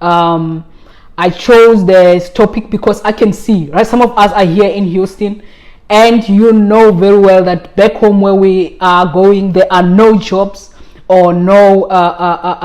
Um, I chose this topic because I can see, right? Some of us are here in Houston, and you know very well that back home where we are going, there are no jobs or no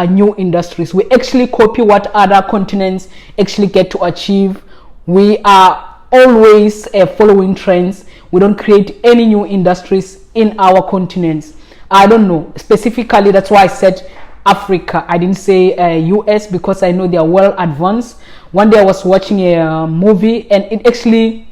new industries. We actually copy what other continents actually get to achieve. We are always following trends. We don't create any new industries in our continents. I don't know specifically, that's why I said Africa. I didn't say US because I know they are well advanced. One day I was watching a movie and it actually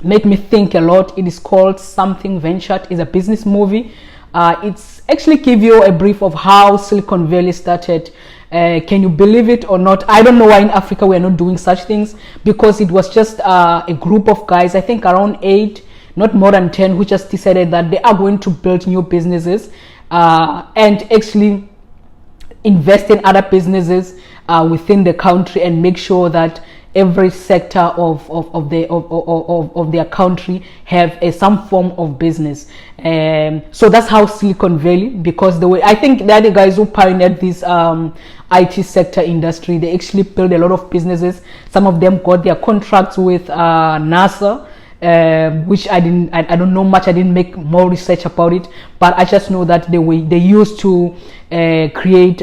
made me think a lot. It is called Something Ventured. It's a business movie. It's actually give you a brief of how Silicon Valley started. Can you believe it or not? I don't know why in Africa we are not doing such things, because it was just a group of guys, I think around 8, not more than 10, who just decided that they are going to build new businesses and actually invest in other businesses within the country and make sure that every sector of their country have some form of business. So that's how Silicon Valley, because the way I think they're the guys who pioneered this IT sector industry. They actually built a lot of businesses. Some of them got their contracts with NASA, which I don't know much. I didn't make more research about it, but I just know that they used to create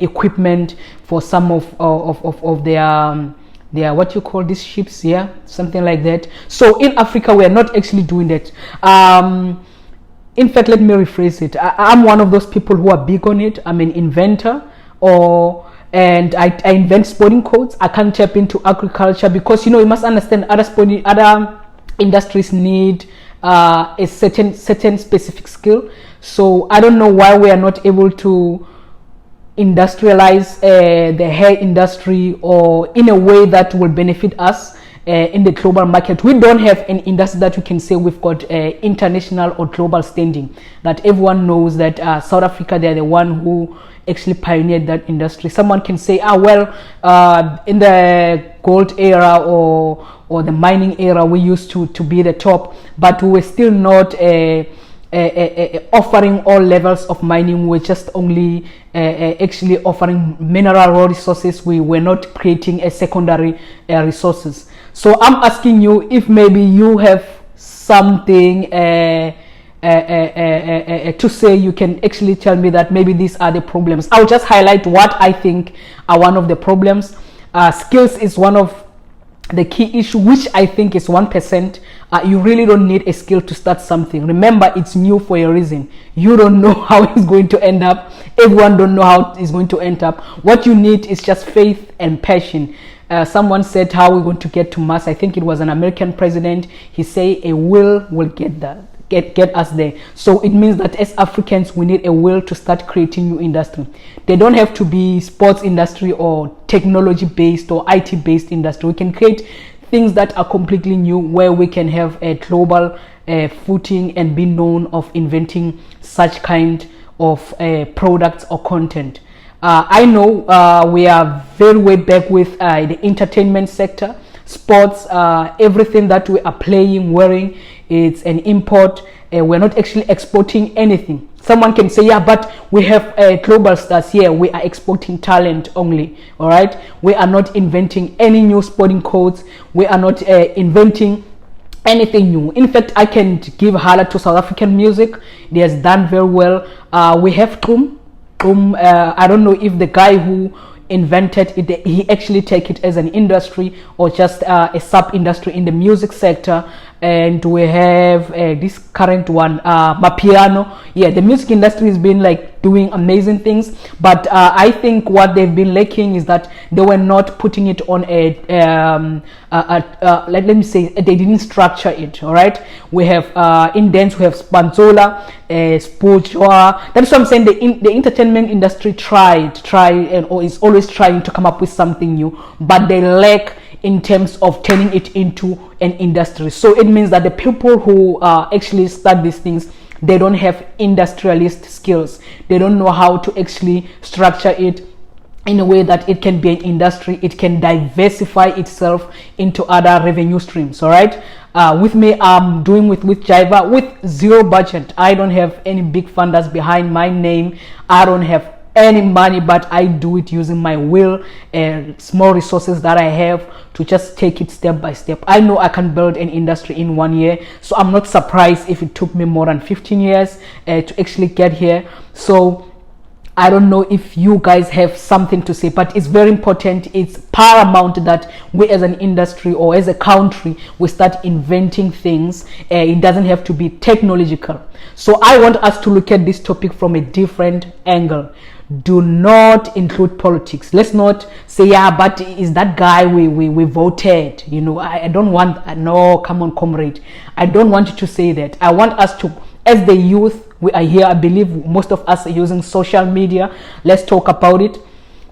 equipment for some of their what you call these ships, yeah, something like that. So in Africa we are not actually doing that. In fact, let me rephrase it. I'm one of those people who are big on it. I'm an inventor, and I invent sporting codes. I can't tap into agriculture because, you know, you must understand other industries need a certain specific skill. So I don't know why we are not able to industrialize the hair industry, or in a way that will benefit us in the global market. We don't have an industry that we can say we've got international or global standing, that everyone knows that South Africa, they're the one who actually pioneered that industry. Someone can say, in the gold era or the mining era, we used to be the top, but we were still not offering all levels of mining. We're just only actually offering mineral resources. We were not creating a secondary resources. So I'm asking you if maybe you have something to say. You can actually tell me that maybe these are the problems. I'll just highlight what I think are one of the problems. Skills is one of the key issue, which I think is 1%. You really don't need a skill to start something. Remember, it's new for a reason. You don't know how it's going to end up. Everyone don't know how it's going to end up. What you need is just faith and passion. Someone said, how we're going to get to Mars. I think it was an American president. He said a will get that. Get us there. So it means that as Africans, we need a will to start creating new industry. They don't have to be sports industry or technology based or IT based industry. We can create things that are completely new, where we can have a global footing and be known of inventing such kind of products or content. I know we are very way back with the entertainment sector, sports, everything that we are playing, wearing, it's an import. We're not actually exporting anything. Someone can say, yeah, but we have global stars here. We are exporting talent only. All right. We are not inventing any new sporting codes. We are not inventing anything new. In fact, I can give highlight to South African music. They has done very well. We have Trum. I don't know if the guy who invented it, he actually take it as an industry or just a sub industry in the music sector. And we have this current one, Mapiano. Yeah, the music industry has been like doing amazing things, but I think what they've been lacking is that they were not putting it on let me say, they didn't structure it. All right, we have in dance we have Spanzola, Spojwa. That's what I'm saying. The entertainment industry tried or is always trying to come up with something new, but they lack in terms of turning it into an industry. So it means that the people who actually start these things, they don't have industrialist skills. They don't know how to actually structure it in a way that it can be an industry. It can diversify itself into other revenue streams. All right. With me, I'm doing with Jiva with zero budget. I don't have any big funders behind my name. I don't have any money, but I do it using my will and small resources that I have to just take it step by step. I know I can build an industry in 1 year, so I'm not surprised if it took me more than 15 years to actually get here. So I don't know if you guys have something to say, but it's very important. It's paramount that we as an industry or as a country, we start inventing things. It doesn't have to be technological. So I want us to look at this topic from a different angle. Do not include politics. Let's not say, yeah, but is that guy we voted? You know, I don't want, no, come on, comrade. I don't want you to say that. I want us to, as the youth, we are here. I believe most of us are using social media. Let's talk about it.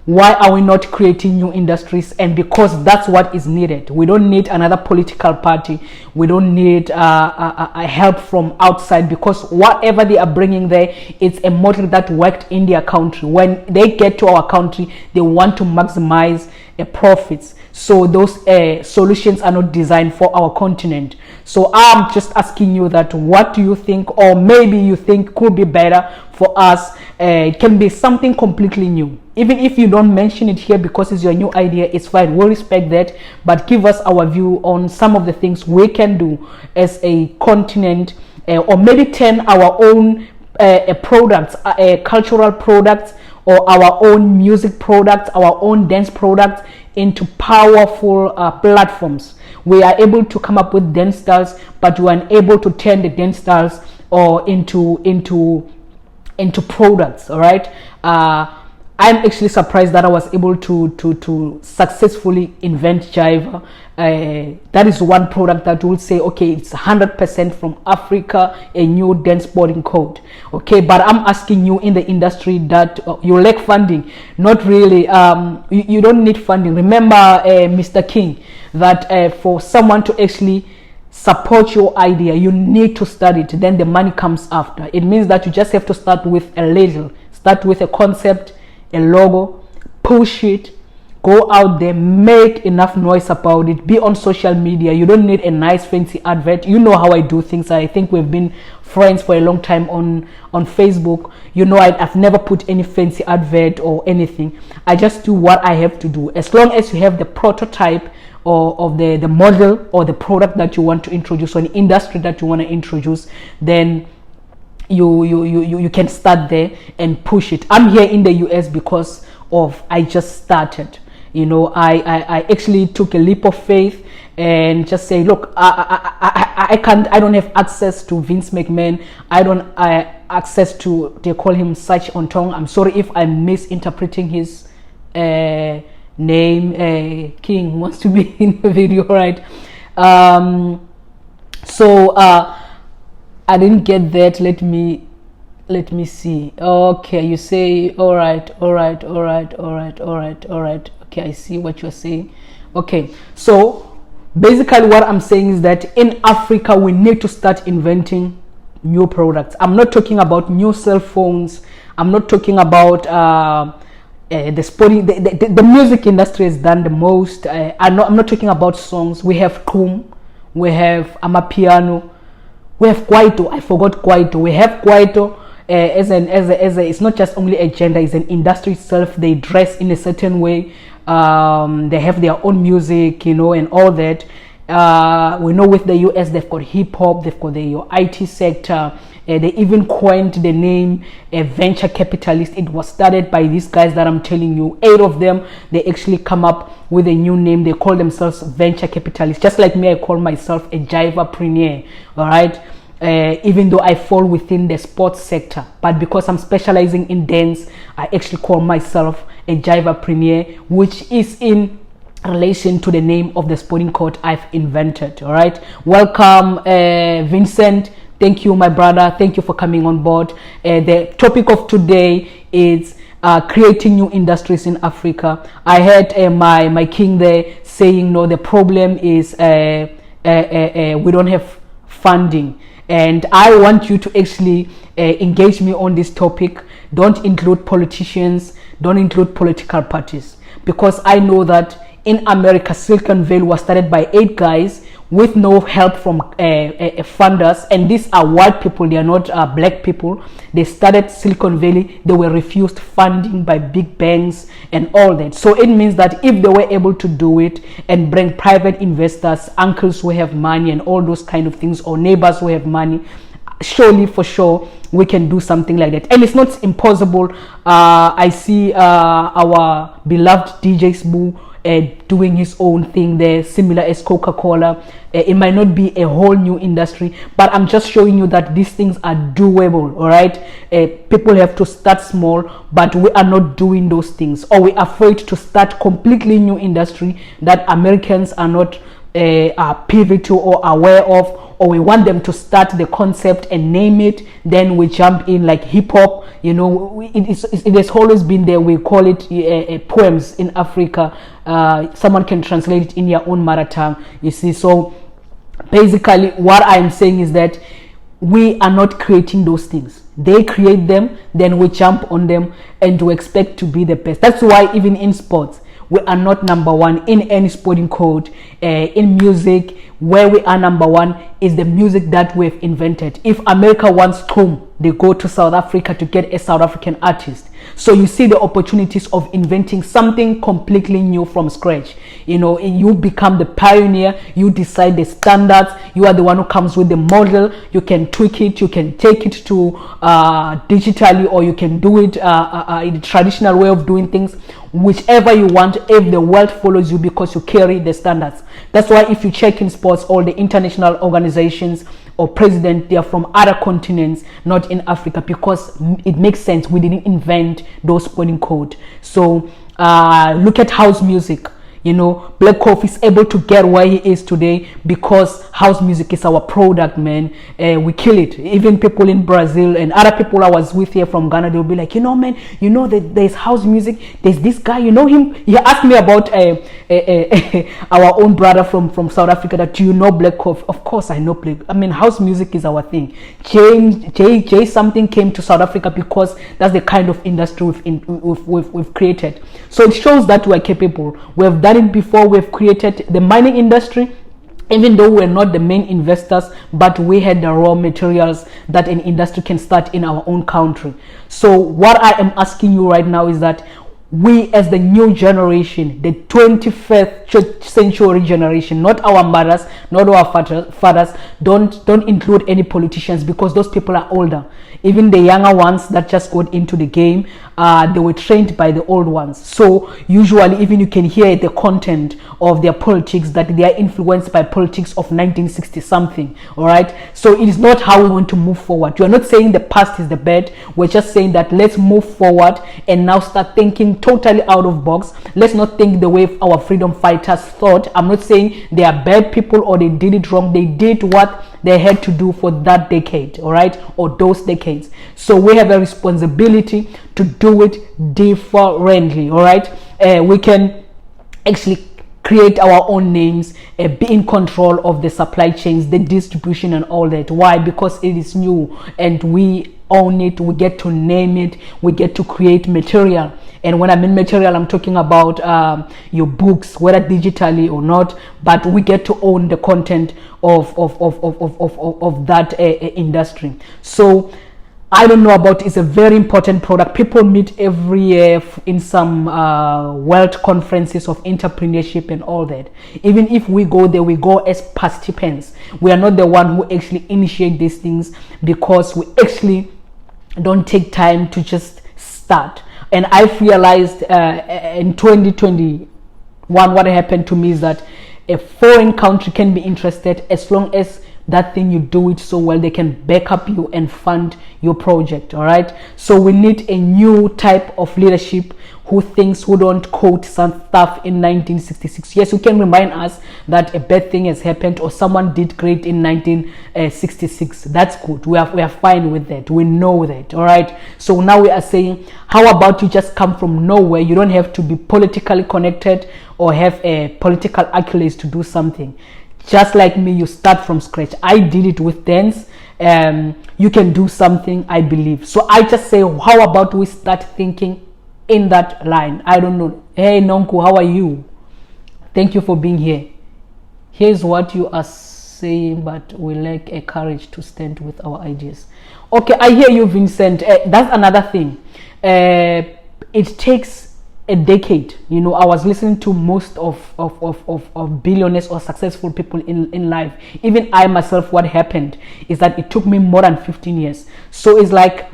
Why are we not creating new industries? And because that's what is needed. We don't need another political party. We don't need help from outside, because whatever they are bringing there, it's a model that worked in their country. When they get to our country, they want to maximize profits. So those solutions are not designed for our continent. So I'm just asking you that, what do you think, or maybe you think could be better for us? It can be something completely new. Even if you don't mention it here because it's your new idea, it's fine. We'll respect that. But give us our view on some of the things we can do as a continent, or maybe turn our own products, cultural products, or our own music products, our own dance products into powerful platforms. We are able to come up with dance styles, but we are unable to turn the dance styles or into products. All right. I'm actually surprised that I was able to successfully invent Jiva. That is one product that will say, okay, it's 100% from Africa, a new dance boarding code. Okay, but I'm asking you in the industry that you lack funding. Not really. You don't need funding. Remember, Mr. King, that for someone to actually support your idea, you need to study it. Then the money comes after. It means that you just have to start with a little. Start with a concept, a logo, push it, go out there, make enough noise about it, be on social media. You don't need a nice fancy advert. You know how I do things. I think we've been friends for a long time on Facebook. You know, I've never put any fancy advert or anything. I just do what I have to do. As long as you have the prototype or of the model or the product that you want to introduce, or an industry that you want to introduce, then you can start there and push it. I'm here in the US because of I just started. You know, I actually took a leap of faith and just say, look, I don't have access to Vince McMahon. I don't access to, they call him Sach Ontong. I'm sorry if I'm misinterpreting his name. King wants to be in the video, right? I didn't get that. Let me see. Okay, you say all right. Okay, I see what you're saying. Okay, so basically what I'm saying is that in Africa we need to start inventing new products. I'm not talking about new cell phones. I'm not talking about the sporting, the music industry has done the most. I'm not talking about songs. We have Kum, we have Amapiano, we have Kwaito. I forgot Kwaito. We have Kwaito as it's not just only a gender, it's an industry itself. They dress in a certain way. They have their own music, you know, and all that. We know with the US they've got hip hop, they've got your IT sector. They even coined the name venture capitalist. It was started by these guys that I'm telling you. 8 of them, they actually come up with a new name. They call themselves venture capitalists. Just like me, I call myself a Jivapreneur. All right. Even though I fall within the sports sector, but because I'm specializing in dance, I actually call myself a Jivapreneur, which is in relation to the name of the sporting code I've invented. All right. Welcome, Vincent. Thank you, my brother. Thank you for coming on board. The topic of today is creating new industries in Africa. I heard my king there saying, no, the problem is we don't have funding. And I want you to actually engage me on this topic. Don't include politicians. Don't include political parties. Because I know that in America, Silicon Valley was started by 8 guys with no help from funders, and these are white people, they are not black people. They started Silicon Valley, they were refused funding by big banks and all that. So it means that if they were able to do it and bring private investors, uncles who have money and all those kind of things, or neighbors who have money, surely for sure we can do something like that. And it's not impossible. I see our beloved DJ Smooth doing his own thing there, similar as Coca-Cola. It might not be a whole new industry, but I'm just showing you that these things are doable. All right, people have to start small, but we are not doing those things, or we're afraid to start completely new industry that Americans are not privy to or aware of, or we want them to start the concept and name it, then we jump in like hip-hop. You know, it has always been there. We call it poems in Africa. Someone can translate it in your own mother tongue, you see. So basically what I'm saying is that we are not creating those things. They create them, then we jump on them and we expect to be the best. That's why even in sports, we are not number one in any sporting code. In music, where we are number one is the music that we've invented. If America wants Chrome, they go to South Africa to get a South African artist. So you see the opportunities of inventing something completely new from scratch. You know, you become the pioneer, you decide the standards, you are the one who comes with the model. You can tweak it, you can take it to digitally, or you can do it in the traditional way of doing things, whichever you want, if the world follows you because you carry the standards. That's why if you check in sports, all the international organizations or president, they are from other continents, not in Africa, because it makes sense. We didn't invent those sporting code. So look at house music. You know, Black Coffee is able to get where he is today because house music is our product, man. We kill it. Even people in Brazil and other people I was with here from Ghana, they'll be like, you know, man, you know that there's house music. There's this guy, you know him. He asked me about our own brother from South Africa. That, do you know Black Coffee? Of course I know Black. I mean, house music is our thing. J something came to South Africa because that's the kind of industry we've created. So it shows that we're capable. We've done it before. We've created the mining industry, even though we're not the main investors, but we had the raw materials that an industry can start in our own country. So what I am asking you right now is that we, as the new generation, the 21st century generation, not our mothers, not our fathers, don't include any politicians, because those people are older. Even the younger ones that just got into the game, they were trained by the old ones. So usually even you can hear the content of their politics that they are influenced by politics of 1960 something. All right, so it is not how we want to move forward. You are not saying the past is the bad. We're just saying that let's move forward and now start thinking totally out of box. Let's not think the way our freedom fighters thought. I'm not saying they are bad people or they did it wrong. They did what they had to do for that decade, all right, or those decades. So we have a responsibility to do it differently. All right, we can actually create our own names, be in control of the supply chains, the distribution and all that. Why? Because it is new and we own it. We get to name it. We get to create material. And when I mean material, I'm talking about your books, whether digitally or not, but we get to own the content of that industry. So I don't know about, it's a very important product. People meet every year in some world conferences of entrepreneurship and all that. Even if we go there, we go as participants. We are not the one who actually initiate these things, because we actually don't take time to just start. And I've realized in 2021, what happened to me is that a foreign country can be interested as long as that thing you do it so well, they can back up you and fund your project. All right, so we need a new type of leadership who don't quote some stuff in 1966. Yes, you can remind us that a bad thing has happened or someone did great in 1966. That's good. We are fine with that. We know that. All right, so now we are saying, how about you just come from nowhere? You don't have to be politically connected or have a political accolades to do something. Just like me, you start from scratch. I did it with dance. You can do something, I believe. So I just say, how about we start thinking in that line? I don't know. Hey Nonku, how are you? Thank you for being here. Here's what you are saying, but we lack a courage to stand with our ideas. Okay, I hear you, Vincent. That's another thing. It takes a decade. You know, I was listening to most of billionaires or successful people in life. Even I myself, what happened is that it took me more than 15 years. So it's like,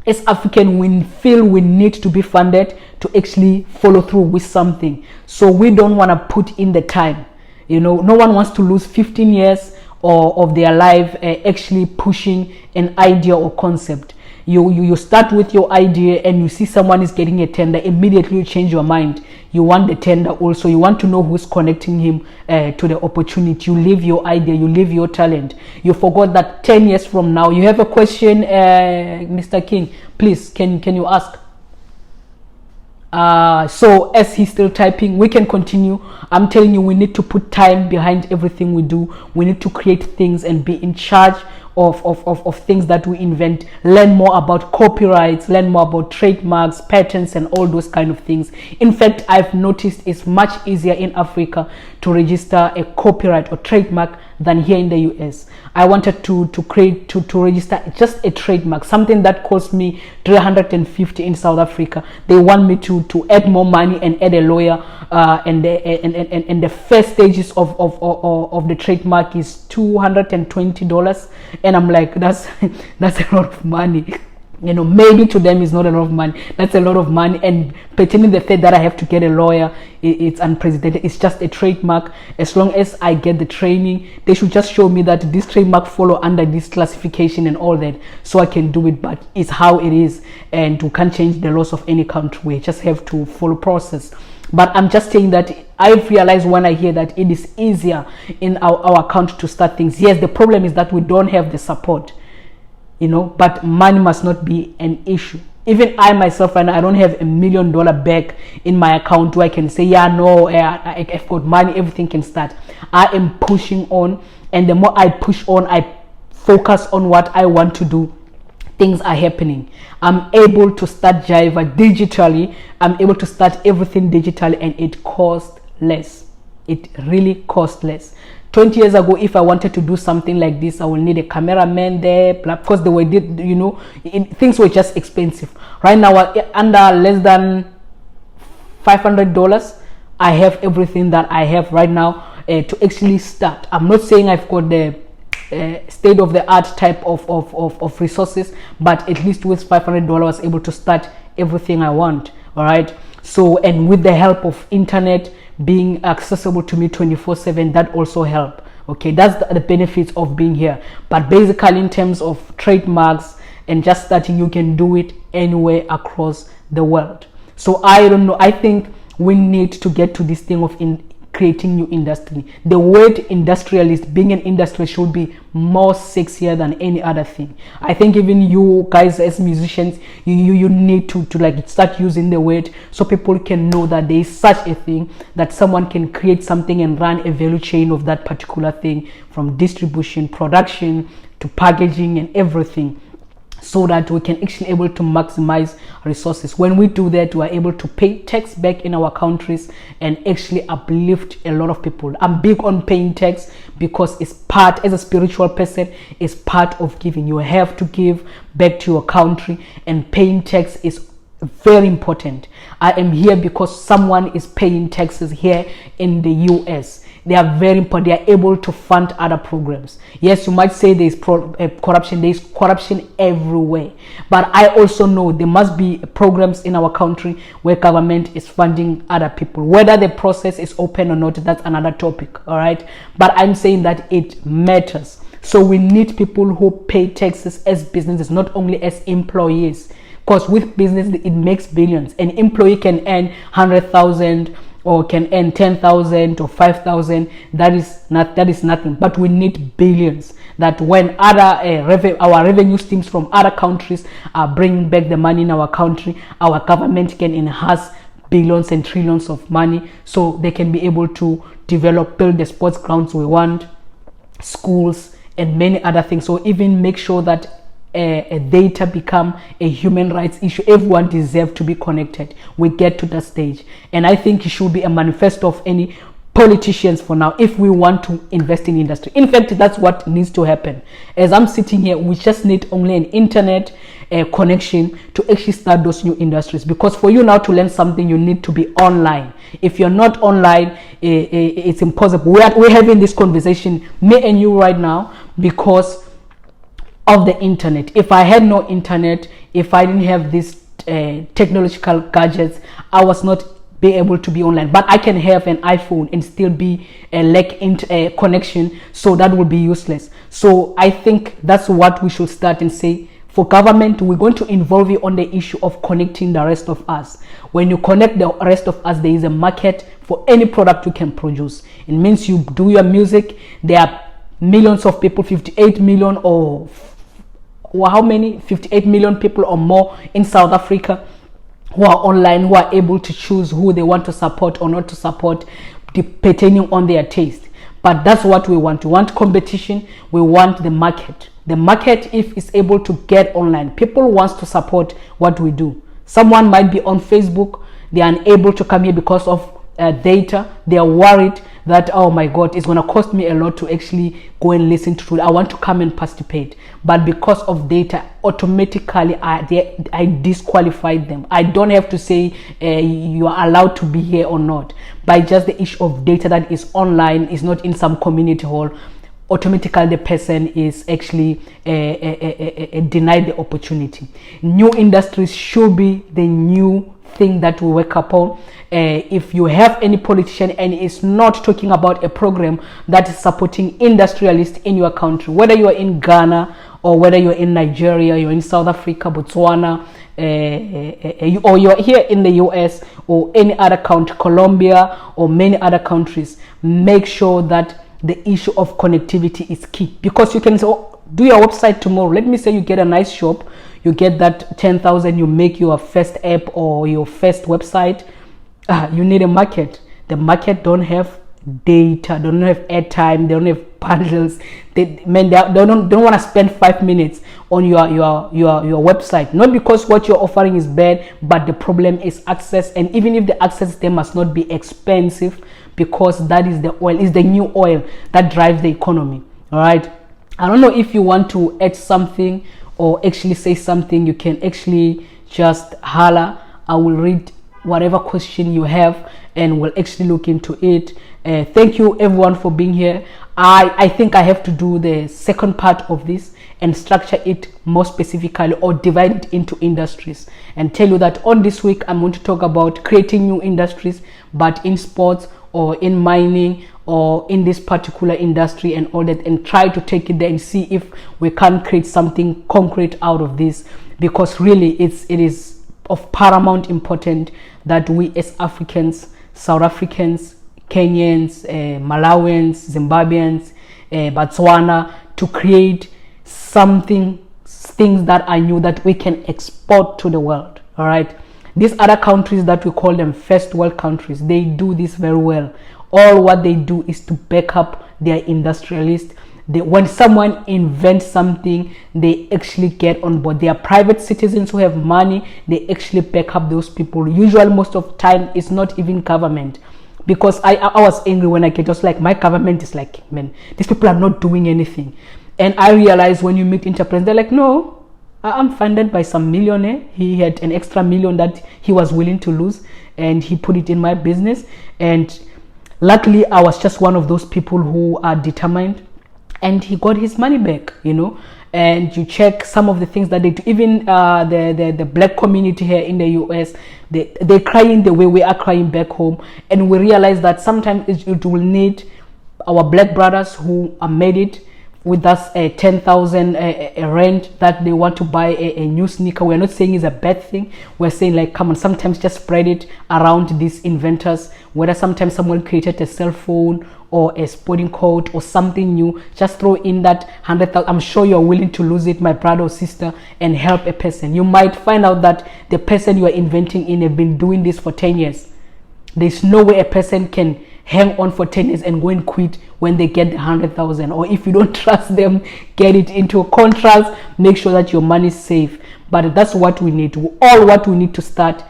as African, we feel we need to be funded to actually follow through with something. So we don't want to put in the time. You know, no one wants to lose 15 years of their life actually pushing an idea or concept. You start with your idea and you see someone is getting a tender, immediately you change your mind. You want the tender also. You want to know who's connecting him to the opportunity. You leave your idea, you leave your talent. You forgot that 10 years from now. You have a question, Mr. King, please, can you ask? So as he's still typing, we can continue. I'm telling you, we need to put time behind everything we do. We need to create things and be in charge of things that we invent. Learn more about copyrights, learn more about trademarks, patents, and all those kind of things. In fact, I've noticed it's much easier in Africa to register a copyright or trademark than here in the US. I wanted to register just a trademark, something that cost me $350 in South Africa. They want me to add more money and add a lawyer, and the first stages of the trademark is $220, and I'm like, that's a lot of money. You know, maybe to them it's not a lot of money. That's a lot of money, and pretending the fact that I have to get a lawyer, it's unprecedented. It's just a trademark. As long as I get the training, they should just show me that this trademark follow under this classification and all that, so I can do it. But it's how it is, and we can't change the laws of any country. We just have to follow process. But I'm just saying that I've realized when I hear that it is easier in our country to start things. Yes, the problem is that we don't have the support. You know, but money must not be an issue. Even I myself, and I don't have $1 million back in my account where I can say, yeah, no, I've got money, everything can start. I am pushing on, and the more I push on, I focus on what I want to do. Things are happening. I'm able to start Jiva digitally. I'm able to start everything digitally, and it costs less. It really costs less. 20 years ago, if I wanted to do something like this, I will need a cameraman there, because the way you know, things were just expensive. Right now, under less than $500, I have everything that I have right now to actually start. I'm not saying I've got the state-of-the-art type of resources, but at least with $500, I was able to start everything I want. All right. So, and with the help of internet being accessible to me 24/7, that also help. Okay, that's the benefits of being here. But basically, in terms of trademarks and just starting, you can do it anywhere across the world. So I don't know, I think we need to get to this thing of creating new industry. The word industrialist, being an industrialist, should be more sexier than any other thing. I think even you guys as musicians, you need to like start using the word so people can know that there is such a thing, that someone can create something and run a value chain of that particular thing, from distribution, production to packaging and everything, so that we can actually able to maximize resources. When we do that, we are able to pay tax back in our countries and actually uplift a lot of people. I'm big on paying tax because it's part, as a spiritual person, it's part of giving. You have to give back to your country, and paying tax is very important. I am here because someone is paying taxes here in the US. They are very important. They are able to fund other programs. Yes, you might say there is corruption. There is corruption everywhere. But I also know there must be programs in our country where government is funding other people. Whether the process is open or not, that's another topic. All right. But I'm saying that it matters. So we need people who pay taxes as businesses, not only as employees. Because with business, it makes billions. An employee can earn 100,000 or can earn 10,000 or 5,000. That is nothing. But we need billions. That when other our revenue streams from other countries are bringing back the money in our country, our government can enhance billions and trillions of money, so they can be able to build the sports grounds we want, schools, and many other things. So even make sure that data become a human rights issue. Everyone deserves to be connected. We get to that stage, and I think it should be a manifesto of any politicians for now if we want to invest in industry. In fact, that's what needs to happen. As I'm sitting here, we just need only an internet connection to actually start those new industries, because for you now to learn something, you need to be online. If you're not online, it's impossible. We're having this conversation, me and you, right now, because of the internet. If I had no internet, if I didn't have these technological gadgets, I was not be able to be online. But I can have an iPhone and still be lack connection, so that will be useless. So I think that's what we should start and say. For government, we're going to involve you on the issue of connecting the rest of us. When you connect the rest of us, there is a market for any product you can produce. It means you do your music. There are millions of people, 58 million or how many? 58 million people or more in South Africa who are online, who are able to choose who they want to support or not to support, depending on their taste. But that's what we want. We want competition. We want the market. The market, if it's able to get online, people want to support what we do. Someone might be on Facebook, they are unable to come here because of data. They are worried that, oh my God, it's going to cost me a lot to actually go and listen to it. I want to come and participate. But because of data, automatically I disqualified them. I don't have to say you are allowed to be here or not. By just the issue of data that is online, is not in some community hall, automatically the person is actually denied the opportunity. New industries should be the new thing that we work upon. If you have any politician and is not talking about a program that is supporting industrialists in your country, whether you are in Ghana or whether you're in Nigeria, you're in South Africa, Botswana, or you're here in the US or any other country, Colombia or many other countries, make sure that the issue of connectivity is key. Because you can say, oh, do your website tomorrow. Let me say you get a nice shop, you get that 10,000, you make your first app or your first website. You need a market. The market don't have data, don't have airtime, they don't have bundles. They don't want to spend 5 minutes on your website. Not because what you're offering is bad, but the problem is access. And even if the access, they must not be expensive, because that is the oil, is the new oil that drives the economy. All right. I don't know if you want to add something or actually say something. You can actually just holler. I will read whatever question you have and we'll actually look into it. Thank you everyone for being here. I think I have to do the second part of this and structure it more specifically, or divide it into industries, and tell you that on this week I'm going to talk about creating new industries, but in sports or in mining or in this particular industry and all that, and try to take it there and see if we can create something concrete out of this, because really it is of paramount importance that we as Africans, South Africans, Kenyans, Malawians, Zimbabweans, Botswana, to create things that are new that we can export to the world. All right. These other countries that we call them first world countries, they do this very well. All what they do is to back up their industrialists. When someone invents something, they actually get on board. They are private citizens who have money. They actually back up those people. Usually, most of the time, it's not even government. Because I was angry when I get just like, my government is like, man, these people are not doing anything. And I realized when you meet entrepreneurs, they're like, no, I'm funded by some millionaire. He had an extra million that he was willing to lose, and he put it in my business. And luckily, I was just one of those people who are determined, and he got his money back, you know. And you check some of the things that they do. Even the black community here in the US, they're crying the way we are crying back home. And we realize that sometimes it will need our black brothers who are made it with us 10,000 rand that they want to buy a new sneaker. We're not saying it's a bad thing. We're saying, like, come on, sometimes just spread it around these inventors. Whether sometimes someone created a cell phone or a sporting coat or something new, just throw in that 100,000. I'm sure you're willing to lose it, my brother or sister, and help a person. You might find out that the person you are inventing in have been doing this for 10 years. There's no way a person can hang on for 10 years and go and quit when they get the 100,000. Or if you don't trust them, get it into a contract. Make sure that your money is safe. But that's what we need. All what we need to start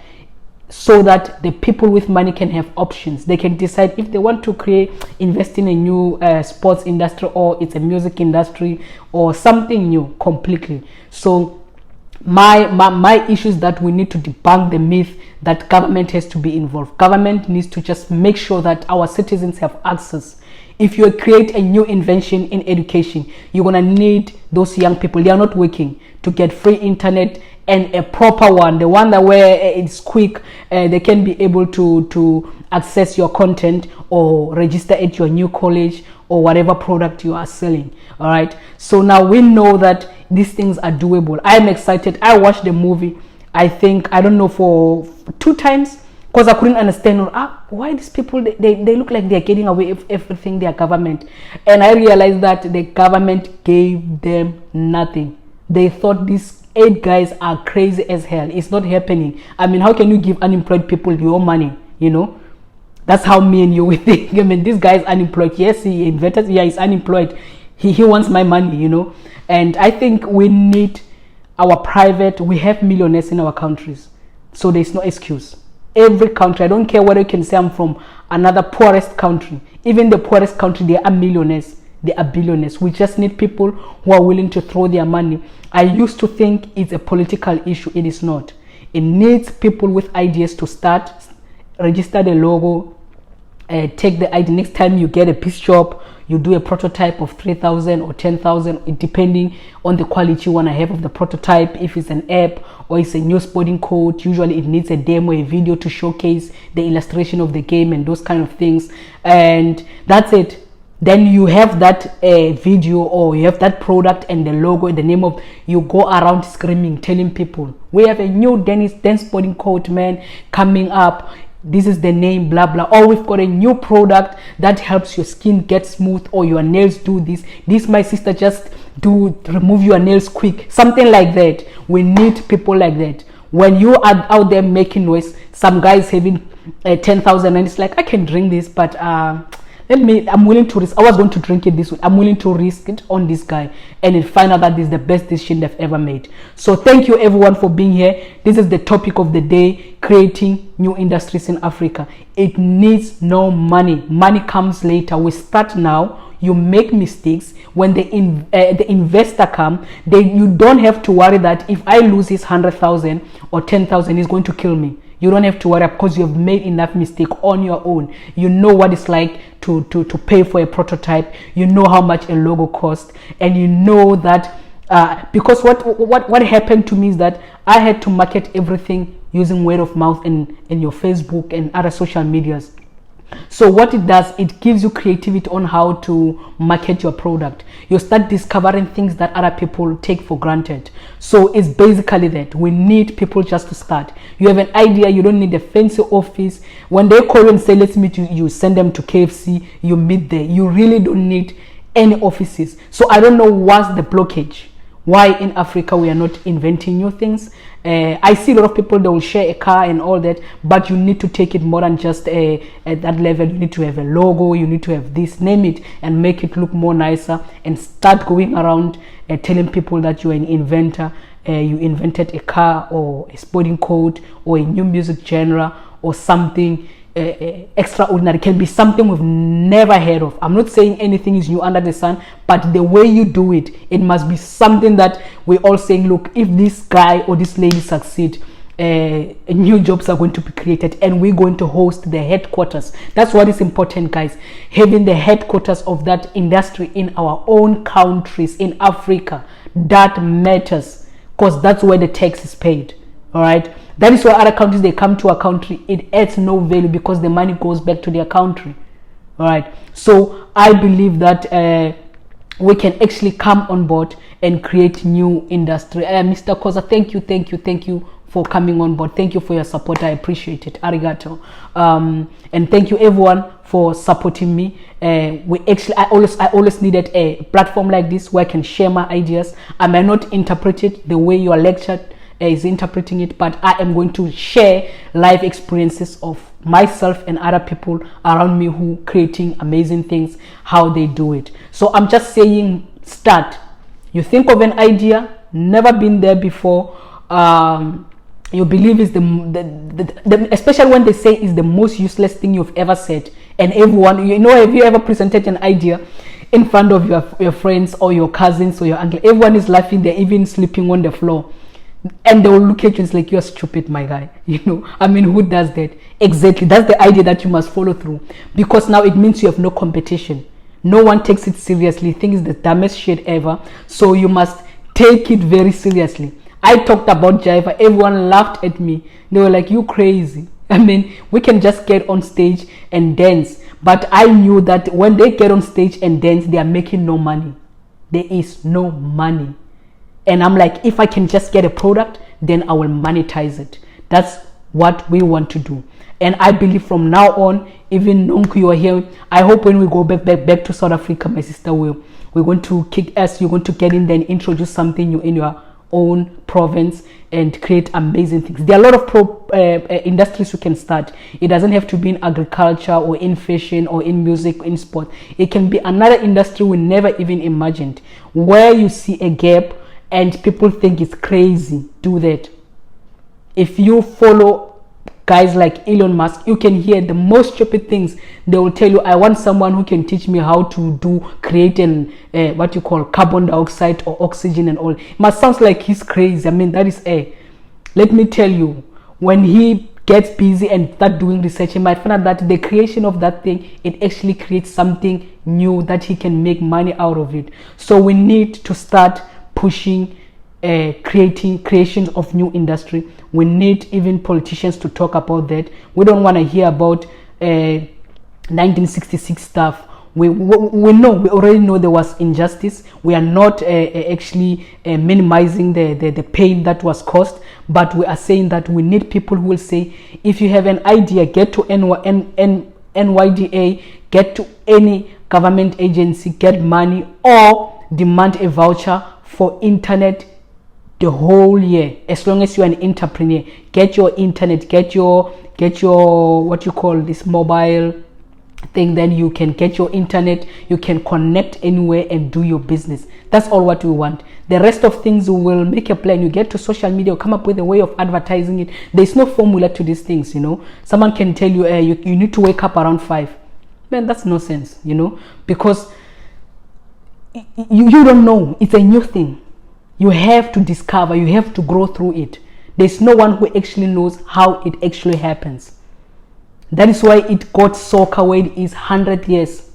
so that the people with money can have options. They can decide if they want to invest in a new sports industry, or it's a music industry, or something new completely. So my issue is that we need to debunk the myth that government has to be involved. Government needs to just make sure that our citizens have access. If you create a new invention in education, you're gonna need those young people. They are not working, to get free internet, and a proper one, the one that where it's quick, they can be able to access your content or register at your new college or whatever product you are selling. All right, so now we know that these things are doable. I'm excited. I watched the movie, I think, I don't know, for 2 times, because I couldn't understand why these people, they look like they're getting away with everything, their government. And I realized that the government gave them nothing. They thought these 8 guys are crazy as hell. It's not happening. I mean, how can you give unemployed people your money? You know, that's how me and you we think. I mean, this guy is unemployed. Yes, he invented. Yeah, he's unemployed. He wants my money, you know. And I think we need our private. We have millionaires in our countries, so there's no excuse. Every country, I don't care whether you can say I'm from another poorest country. Even the poorest country, they are millionaires. They are billionaires. We just need people who are willing to throw their money. I used to think it's a political issue. It is not. It needs people with ideas to start, register the logo, take the idea. Next time you get a piece shop, you do a prototype of 3,000 or 10,000, depending on the quality you want to have of the prototype. If it's an app or it's a new sporting code, usually it needs a demo, a video to showcase the illustration of the game and those kind of things. And that's it. Then you have that video, or you have that product and the logo and the name of, you go around screaming, telling people, we have a new dance sporting code, man, coming up. This is the name, blah blah. Or we've got a new product that helps your skin get smooth, or your nails do this. This, my sister, just remove your nails quick. Something like that. We need people like that. When you are out there making noise, some guys having 10,000 and it's like, I can drink this, but I'm willing to risk. I was going to drink it this way. I'm willing to risk it on this guy, and find out that this is the best decision they've ever made. So thank you everyone for being here. This is the topic of the day: creating new industries in Africa. It needs no money. Money comes later. We start now. You make mistakes. When the investor come, you don't have to worry that if I lose his 100,000 or 10,000, he's going to kill me. You don't have to worry, because you have made enough mistake on your own. You know what it's like to pay for a prototype. You know how much a logo costs, and you know that because what happened to me is that I had to market everything using word of mouth and your Facebook and other social medias. So what it does, it gives you creativity on how to market your product. You start discovering things that other people take for granted. So it's basically that we need people just to start. You have an idea, you don't need a fancy office. When they call you and say, let's meet you, you send them to KFC, you meet there. You really don't need any offices. So I don't know what's the blockage. Why in Africa we are not inventing new things. I see a lot of people, they will share a car and all that, but you need to take it more than just at that level. You need to have a logo, you need to have this, name it, and make it look more nicer, and start going around telling people that you're an inventor. You invented a car or a sporting code or a new music genre or something extraordinary. It can be something we've never heard of. I'm not saying anything is new under the sun, but the way you do it, it must be something that we're all saying, look, if this guy or this lady succeed, new jobs are going to be created, and we're going to host the headquarters. That's what is important, guys. Having the headquarters of that industry in our own countries in Africa, that matters, because that's where the tax is paid. All right, that is why other countries, they come to a country, it adds no value because the money goes back to their country. All right, so I believe that we can actually come on board and create new industry. Mr. Koza, thank you for coming on board. Thank you for your support. I appreciate it. Arigato. And thank you everyone for supporting me. I always needed a platform like this where I can share my ideas. I may not interpret it the way you are lectured is interpreting it, but I am going to share life experiences of myself and other people around me who creating amazing things, how they do it. So I'm just saying, start. You think of an idea, never been there before, you believe is especially when they say is the most useless thing you've ever said, and everyone, you know, have you ever presented an idea in front of your friends or your cousins or your uncle? Everyone is laughing, they're even sleeping on the floor, and they will look at you and say like, you're stupid, my guy. You know, I mean, who does that? Exactly, that's the idea that you must follow through, because now it means you have no competition. No one takes it seriously. Think it's the dumbest shit ever, so you must take it very seriously. I talked about Jiva, everyone laughed at me. They were like, you crazy. I mean, we can just get on stage and dance. But I knew that when they get on stage and dance, they are making no money. There is no money. And I'm like, if I can just get a product, then I will monetize it. That's what we want to do. And I believe from now on, even Nonku, you are here, I hope when we go back to South Africa, my sister, we're going to kick ass. You're going to get in there and introduce something new in your own province and create amazing things. There are a lot of industries you can start. It doesn't have to be in agriculture or in fashion or in music, in sport. It can be another industry we never even imagined. Where you see a gap and people think it's crazy, do that. If you follow guys like Elon Musk, you can hear the most stupid things. They will tell you, I want someone who can teach me how to create an what you call carbon dioxide or oxygen and all. It must sound like he's crazy. I mean, that is air. Let me tell you, when he gets busy and start doing research, he might find out that the creation of that thing, it actually creates something new that he can make money out of it. So we need to start pushing creations of new industry. We need even politicians to talk about that. We don't want to hear about 1966 stuff. We already know there was injustice. We are not actually minimizing the pain that was caused, but we are saying that we need people who will say, if you have an idea, get to NYDA, get to any government agency, get money, or demand a voucher for internet the whole year. As long as you're an entrepreneur, get your internet, get your what you call this mobile thing, then you can get your internet, you can connect anywhere and do your business. That's all what we want. The rest of things, we will make a plan. You get to social media, come up with a way of advertising it. There's no formula to these things, you know. Someone can tell you, you need to wake up around 5. Man, that's nonsense, you know, because you don't know. It's a new thing. You have to discover, you have to grow through it. There's no one who actually knows how it actually happens. That is why it got soccer where it is 100 years.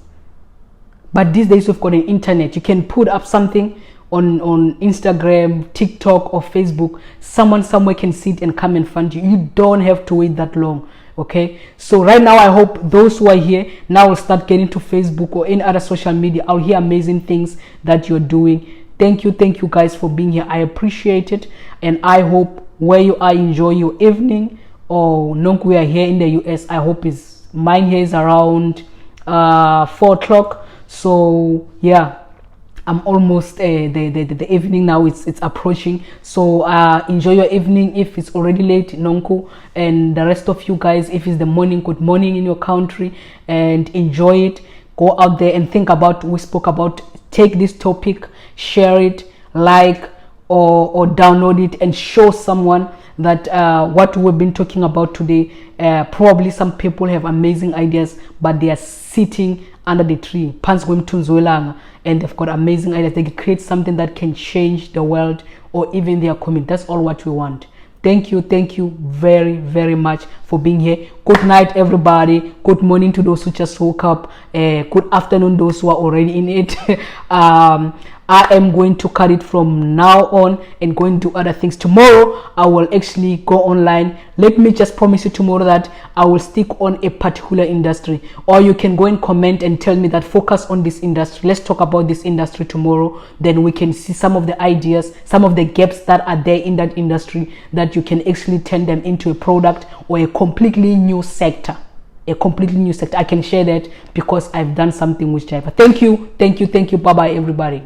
But these days we've got an internet. You can put up something on Instagram, TikTok or Facebook. Someone somewhere can see it and come and fund you. You don't have to wait that long. Okay, so right now I hope those who are here now will start getting to Facebook or any other social media. I'll hear amazing things that you're doing. Thank you guys for being here. I appreciate it, and I hope where you are, enjoy your evening. Or Nonku, we are here in the US. I hope mine here is around 4 o'clock. So yeah, I'm almost the evening now. It's approaching. So enjoy your evening if it's already late, Nonku, and the rest of you guys, if it's the morning, good morning in your country, and enjoy it. Go out there and think about, we spoke about, take this topic, share it, like or download it, and show someone that what we've been talking about today, probably some people have amazing ideas, but they are sitting under the tree, and they've got amazing ideas. They can create something that can change the world or even their community. That's all what we want. Thank you very, very much for being here. Good night, everybody. Good morning to those who just woke up. Good afternoon, those who are already in it. I am going to cut it from now on and going to do other things. Tomorrow, I will actually go online. Let me just promise you tomorrow that I will stick on a particular industry. Or you can go and comment and tell me that focus on this industry. Let's talk about this industry tomorrow. Then we can see some of the ideas, some of the gaps that are there in that industry that you can actually turn them into a product or a completely new sector. I can share that because I've done something with Jaiva. Thank you. Bye-bye, everybody.